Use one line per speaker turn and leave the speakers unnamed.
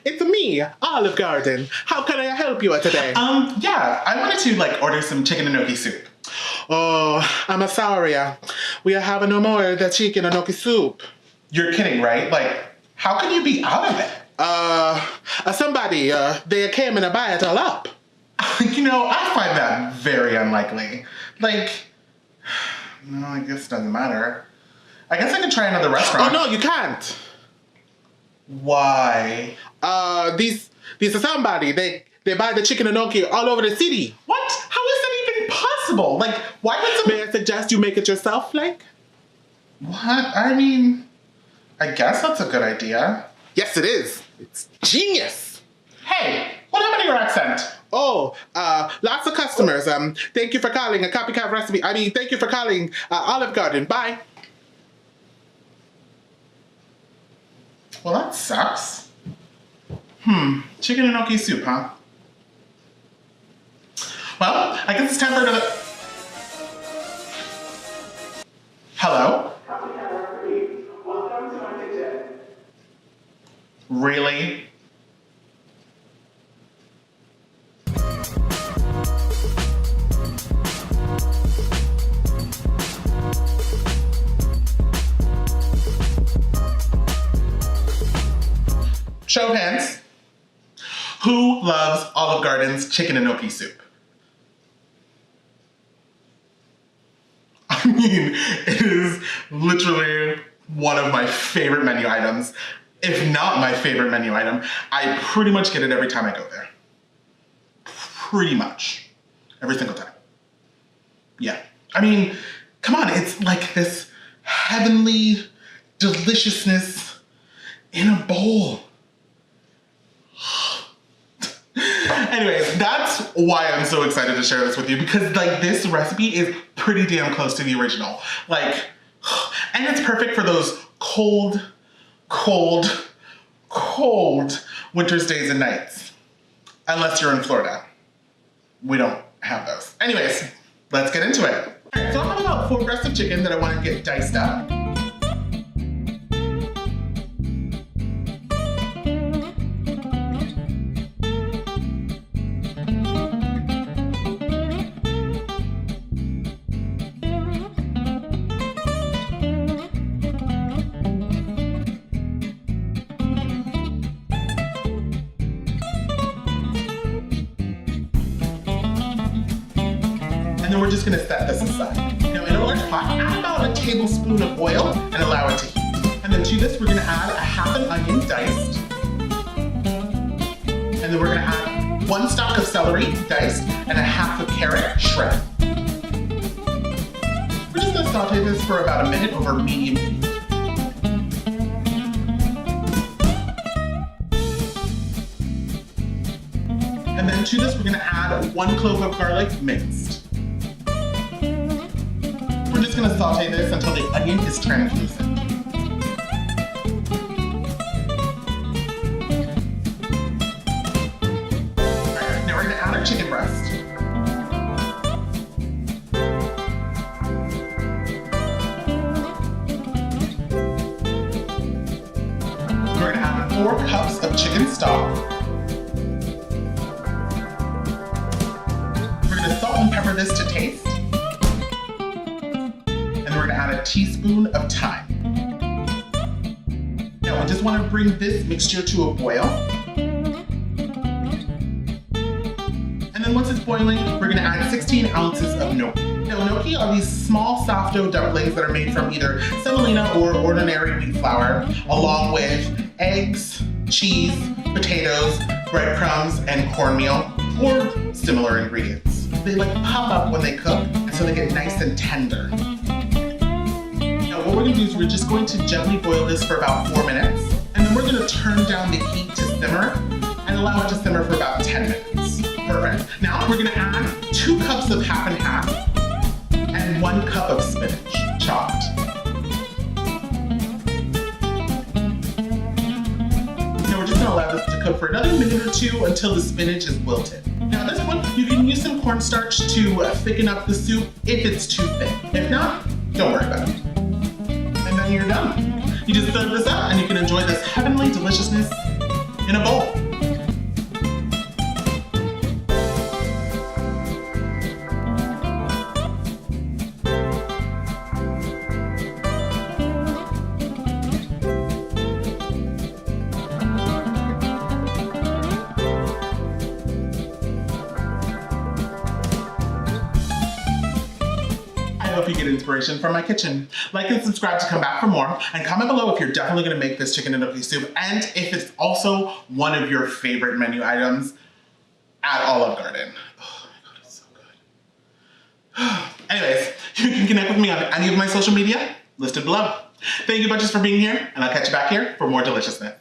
It's me, Olive Garden. How can I help you today?
Yeah, I wanted to order some chicken and gnocchi soup.
Oh, I'm sorry. We are having no more the chicken and gnocchi soup.
You're kidding, right? How can you be out of it?
Somebody, they came and buy it all up.
I find that very unlikely. No, I guess it doesn't matter. I guess I could try another restaurant.
Oh, no, you can't.
Why?
These are somebody. They buy the chicken and gnocchi all over the city.
What? How is that even possible? Why would some...
May I suggest you make it yourself,
What? I guess that's a good idea.
Yes, it is. It's genius.
Hey, what happened to your accent?
Oh, lots of customers. Thank you for calling a Copycat recipe. Thank you for calling Olive Garden. Bye.
Well, that sucks. Chicken and gnocchi soup, huh? Well, I guess it's time for another... Hello? Really? Show of hands. Who loves Olive Garden's chicken and gnocchi soup? It is literally one of my favorite menu items, if not my favorite menu item. I pretty much get it every time I go there. Pretty much. Every single time. Yeah. Come on, it's like this heavenly deliciousness in a bowl. Anyways, that's why I'm so excited to share this with you, because this recipe is pretty damn close to the original. And it's perfect for those cold winter's days and nights. Unless you're in Florida. We don't have those. Anyways, let's get into it. All right, so I have about 4 breasts of chicken that I want to get diced up. And then we're just gonna set this aside. Now in a large pot, add about a tablespoon of oil and allow it to heat. And then to this, we're gonna add a half an onion diced. And then we're gonna add 1 stalk of celery diced and a half a carrot shredded. We're just gonna saute this for about a minute over medium heat. And then to this, we're gonna add 1 clove of garlic minced. We're just gonna saute this until the onion is translucent. Alright, now we're gonna add our chicken breast. We're gonna add 4 cups of chicken stock. We're gonna salt and pepper this to taste. We're gonna add a teaspoon of thyme. Now we just wanna bring this mixture to a boil. And then once it's boiling, we're gonna add 16 ounces of gnocchi. Now gnocchi are these small sourdough dumplings that are made from either semolina or ordinary wheat flour, along with eggs, cheese, potatoes, breadcrumbs, and cornmeal, or similar ingredients. They pop up when they cook, so they get nice and tender. What we're gonna do is we're just going to gently boil this for about 4 minutes, and then we're gonna turn down the heat to simmer and allow it to simmer for about 10 minutes. Perfect. Now we're gonna add 2 cups of half and half and 1 cup of spinach, chopped. Now we're just gonna allow this to cook for another minute or 2 until the spinach is wilted. Now at this point, you can use some cornstarch to thicken up the soup if it's too thick. If not, don't worry about it. And then you're done. You just serve this up and you can enjoy this heavenly deliciousness in a bowl. hope you get inspiration from my kitchen. Like and subscribe to come back for more, and comment below if you're definitely gonna make this chicken and gnocchi soup, and if it's also one of your favorite menu items at Olive Garden. Oh my God, it's so good. Anyways, you can connect with me on any of my social media listed below. Thank you bunches for being here, and I'll catch you back here for more deliciousness.